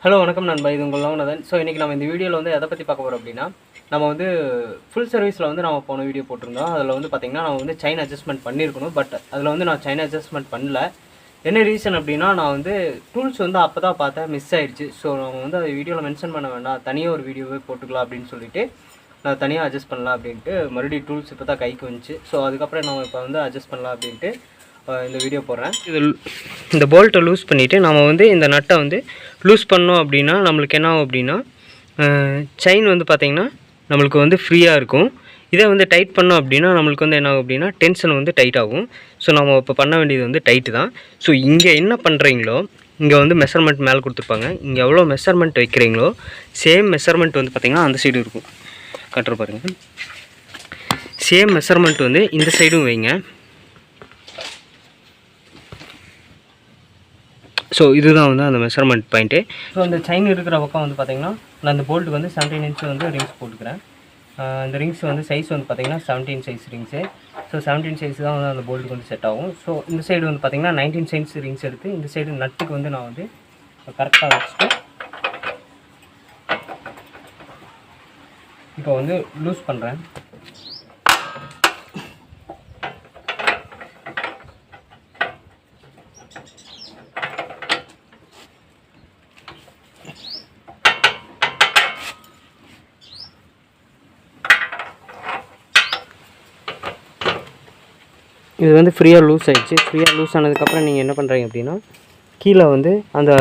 Hello வணக்கம் நண்பா, இது உங்கள் லோகநாதன். ஸோ இன்றைக்கி நம்ம இந்த வீடியோவில் வந்து எதை பற்றி பார்க்க போகிறோம் அப்படின்னா, நம்ம வந்து ஃபுல் சர்வீஸில் வந்து நம்ம போன வீடியோ போட்டிருந்தோம். அதில் வந்து பார்த்திங்கன்னா நம்ம வந்து செயின் அட்ஜஸ்ட்மெண்ட் பண்ணியிருக்கணும். பட் அதில் வந்து நான் செயின் அட்ஜஸ்ட்மெண்ட் பண்ணல. என்ன ரீசன் அப்படின்னா, நான் வந்து டூல்ஸ் வந்து அப்போ தான் பார்த்தேன், மிஸ் ஆகிடுச்சு. ஸோ நம்ம வந்து அதை வீடியோவில் மென்ஷன் பண்ண வேண்டாம், தனியாக ஒரு வீடியோவே போட்டுக்கலாம் அப்படின்னு சொல்லிட்டு நான் தனியாக அட்ஜஸ்ட் பண்ணலாம் அப்படின்ட்டு மறுபடியும் டூல்ஸ் இப்போ தான் கைக்கு வந்துச்சு. ஸோ அதுக்கப்புறம் நம்ம இப்போ வந்து அட்ஜஸ்ட் பண்ணலாம் அப்படின்ட்டு இந்த வீடியோ போடுறேன். இந்த போல்ட்டை லூஸ் பண்ணிவிட்டு நம்ம வந்து இந்த நட்டை வந்து லூஸ் பண்ணோம் அப்படின்னா நம்மளுக்கு என்ன ஆகும் அப்படின்னா, செயின் வந்து பார்த்திங்கன்னா நம்மளுக்கு வந்து ஃப்ரீயாக இருக்கும். இதை வந்து டைட் பண்ணோம் அப்படின்னா நம்மளுக்கு வந்து என்ன ஆகும் அப்படின்னா டென்ஷன் வந்து டைட் ஆகும். ஸோ நம்ம இப்போ பண்ண வேண்டியது வந்து டைட்டு தான். ஸோ இங்கே என்ன பண்ணுறீங்களோ, இங்கே வந்து மெஷர்மெண்ட் மேலே கொடுத்துருப்பாங்க. இங்கே எவ்வளோ மெஷர்மெண்ட் வைக்கிறீங்களோ சேம் மெஷர்மெண்ட் வந்து பார்த்திங்கன்னா அந்த சைடு இருக்கும். கட்டுற பாருங்கள், சேம் மெஷர்மெண்ட் வந்து இந்த சைடும் வைங்க. ஸோ இதுதான் வந்து அந்த மெஷர்மெண்ட் பாயிண்ட்டு. ஸோ அந்த செயின் இருக்கிற பக்கம் வந்து பார்த்திங்கன்னா நான் அந்த போல்ட்டுக்கு வந்து 17 இன்ச் வந்து ரிங்ஸ் போட்டுக்கிறேன். அந்த ரிங்ஸ் வந்து சைஸ் வந்து பார்த்திங்கன்னா 17 சைஸ் ரிங்ஸு. ஸோ 17 சைஸ் தான் வந்து அந்த போல்ட்டுக்கு வந்து செட் ஆகும். ஸோ இந்த சைடு வந்து பார்த்திங்கன்னா 19 சைஸ் ரிங்ஸ் எடுத்து இந்த சைடு நட்டுக்கு வந்து நான் வந்து கரெக்டாக வச்சுட்டு இப்போ வந்து லூஸ் பண்ணுறேன். இது வந்து ஃப்ரீயாக லூஸ் ஆகிடுச்சு. ஃப்ரீயாக லூஸ் ஆனதுக்கப்புறம் நீங்கள் என்ன பண்ணுறீங்க அப்படின்னா, கீழே வந்து அந்த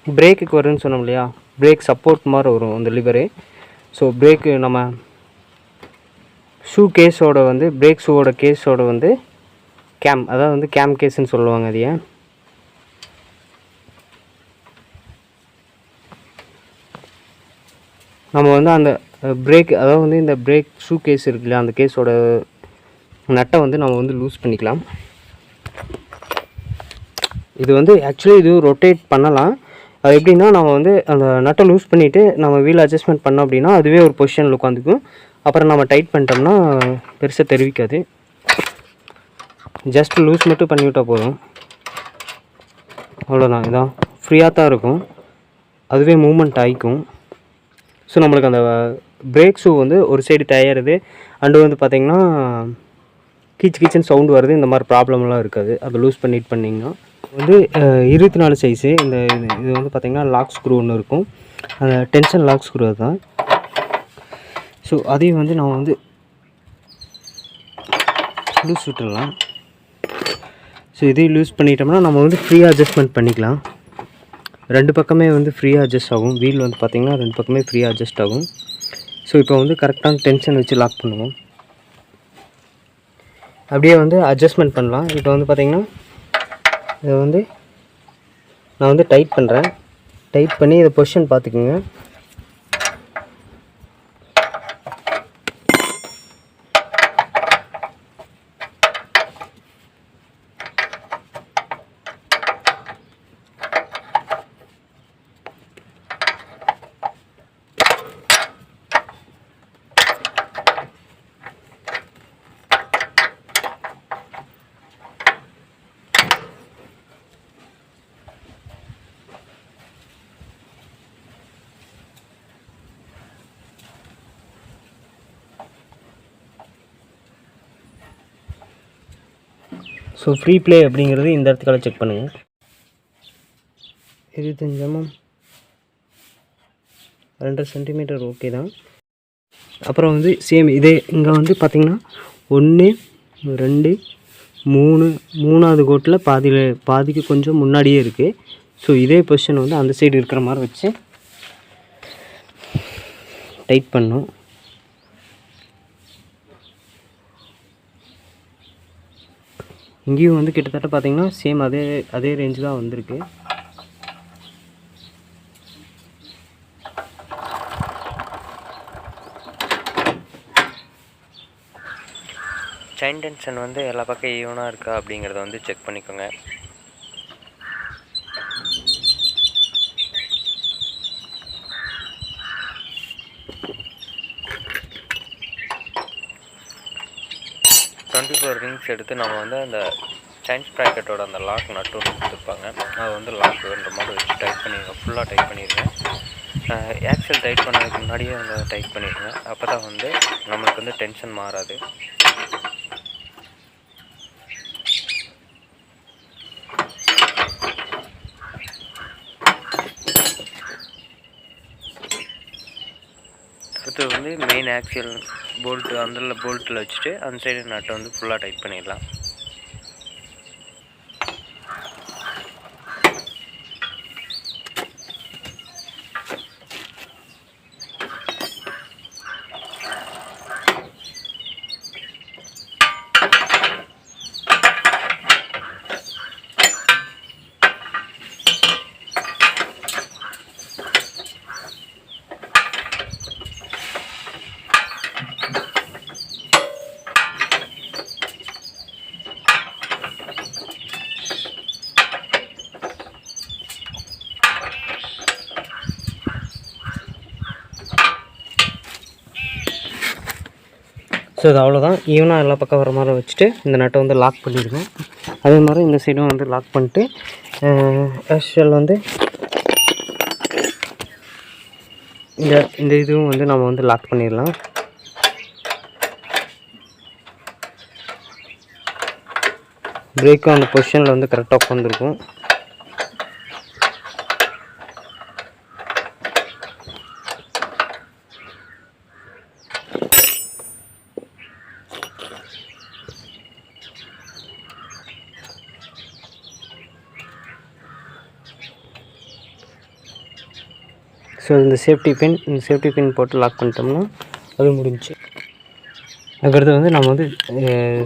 பிரேக்குக்கு வரும்னு சொன்னோம் இல்லையா, பிரேக் சப்போர்ட் மாதிரி வரும் அந்த லிவரு. ஸோ பிரேக்கு நம்ம ஷூ கேஸோட வந்து பிரேக் ஷூவோட கேஸோட வந்து கேம், அதாவது வந்து கேம் கேஸுன்னு சொல்லுவாங்க. அதையே நம்ம வந்து அந்த பிரேக், அதாவது வந்து இந்த பிரேக் ஷூ கேஸ் இருக்கு இல்லையா, அந்த கேஸோட நட்டை வந்து நம்ம வந்து லூஸ் பண்ணிக்கலாம். இது வந்து ஆக்சுவலி இது ரொட்டேட் பண்ணலாம். அது எப்படின்னா, நம்ம வந்து அந்த நட்டை லூஸ் பண்ணிவிட்டு நம்ம வீல் அட்ஜஸ்ட்மெண்ட் பண்ணோம் அப்படின்னா அதுவே ஒரு பொசிஷனில் உட்காந்துக்கும். அப்புறம் நம்ம டைட் பண்ணிட்டோம்னா பெருசாக தெரிவிக்காது. ஜஸ்ட் லூஸ் மட்டும் பண்ணிவிட்டால் போதும், அவ்வளோதான். இதான் ஃப்ரீயாக தான் இருக்கும், அதுவே மூமெண்ட் ஆகிக்கும். ஸோ நம்மளுக்கு அந்த பிரேக் ஷூ வந்து ஒரு சைடு தயாரிது அண்டு வந்து பார்த்திங்கன்னா கீச்சுன்னு சவுண்டு வருது, இந்த மாதிரி ப்ராப்ளம்லாம் இருக்காது. அதை லூஸ் பண்ணிங்கன்னா வந்து 24 சைஸு. இது வந்து பார்த்திங்கன்னா லாக் ஸ்க்ரூ ஒன்று இருக்கும், அந்த டென்ஷன் லாக் ஸ்க்ரூ அதுதான். ஸோ அதையும் வந்து நம்ம வந்து லூஸ் விட்டுடலாம். ஸோ இதையும் லூஸ் பண்ணிட்டோம்னா நம்ம வந்து ஃப்ரீயாக அட்ஜஸ்ட்மெண்ட் பண்ணிக்கலாம். ரெண்டு பக்கமே வந்து ஃப்ரீயாக அட்ஜஸ்ட் ஆகும். வீல் வந்து பார்த்திங்கன்னா ரெண்டு பக்கமே ஃப்ரீயாக அட்ஜஸ்ட் ஆகும். ஸோ இப்போ வந்து கரெக்டான டென்ஷன் வச்சு லாக் பண்ணுவோம். அப்படியே வந்து அட்ஜஸ்ட்மெண்ட் பண்ணலாம். இப்போ வந்து பார்த்திங்கன்னா இதை வந்து நான் வந்து டைட் பண்ணுறேன். டைட் பண்ணி இதை பொசிஷன் பார்த்துக்குங்க. ஸோ ஃப்ரீ ப்ளே அப்படிங்கிறது இந்த இடத்துக்கால செக் பண்ணுங்கள். 25 mm 2 சென்டிமீட்டர் ஓகே தான். அப்புறம் வந்து சேம் இதே இங்கே வந்து பார்த்திங்கன்னா 1 2 3 மூணாவது கோட்டில் பாதிக்கு கொஞ்சம் முன்னாடியே இருக்குது. ஸோ இதே பொசிஷன் வந்து அந்த சைடு இருக்கிற மாதிரி வச்சு டைட் பண்ணும். இங்கேயும் வந்து கிட்டத்தட்ட பார்த்திங்கன்னா சேம் அதே ரேஞ்சு தான் வந்திருக்கு. செயின் டென்ஷன் வந்து எல்லா பக்கம் ஈவனாக இருக்கா அப்படிங்கிறத வந்து செக் பண்ணிக்கோங்க. ரிங்ஸ் எடுத்து நம்ம வந்து அந்த செயின் ஸ்ப்ராக்கெட்டோட அந்த லாக் நட்டு ஒன்று கொடுத்துருப்பாங்க. அது வந்து லாக் வேணுன்ற மாதிரி வச்சு டைட் பண்ணிடுங்க. ஃபுல்லாக டைட் பண்ணிடுங்க. ஆக்சல் டைட் பண்ணதுக்கு முன்னாடியே வந்து டைட் பண்ணிடுங்க. அப்போ தான் வந்து நம்மளுக்கு வந்து டென்ஷன் மாறாது. அடுத்தது வந்து மெயின் ஆக்சியல் போல்ட்டு அந்த போல்ட்டில் வச்சுட்டு அந்த சைடு நட்டை வந்து ஃபுல்லாக டைட் பண்ணிடலாம். ஸோ இது அவ்வளோதான். ஈவனாக எல்லா பக்கம் வர மாதிரி வச்சுட்டு இந்த நட்டை வந்து லாக் பண்ணிடுங்க. அதே மாதிரி இந்த சைடும் வந்து லாக் பண்ணிட்டு ஆக்சுவல் வந்து இந்த இதுவும் வந்து நம்ம வந்து லாக் பண்ணிடலாம். பிரேக்கும் அந்த பொசிஷனில் வந்து கரெக்டாக உட்காந்துருக்கும். ஸோ இந்த சேஃப்டி பின் போட்டு லாக் பண்ணிட்டோம்னா அது முடிஞ்சு. அதுக்கடுத்து வந்து நம்ம வந்து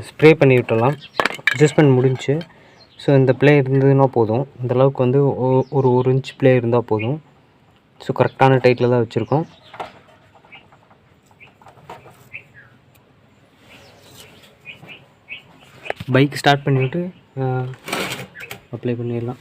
ஸ்ப்ரே பண்ணி விட்டுடலாம். அட்ஜஸ்ட்மெண்ட் முடிஞ்சு. ஸோ இந்த ப்ளே இருந்ததுன்னா போதும். இந்தளவுக்கு வந்து ஒரு இன்ச் ப்ளே இருந்தால் போதும். ஸோ கரெக்டான டைட்டில் தான் வச்சுருக்கோம். பைக் ஸ்டார்ட் பண்ணிவிட்டு அப்ளை பண்ணிடலாம்.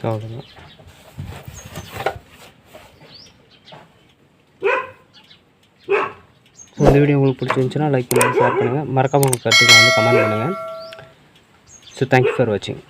அவ்வளோதான். ஸோ இந்த வீடியோ உங்களுக்கு பிடிச்சிருந்துச்சுன்னா லைக் பண்ணுங்கள், ஷேர் பண்ணுங்கள், மறக்காமல் உங்கள் கருத்துக்களை வந்து கமெண்ட் பண்ணுங்கள். ஸோ தேங்க்யூ ஃபார் வாட்சிங்.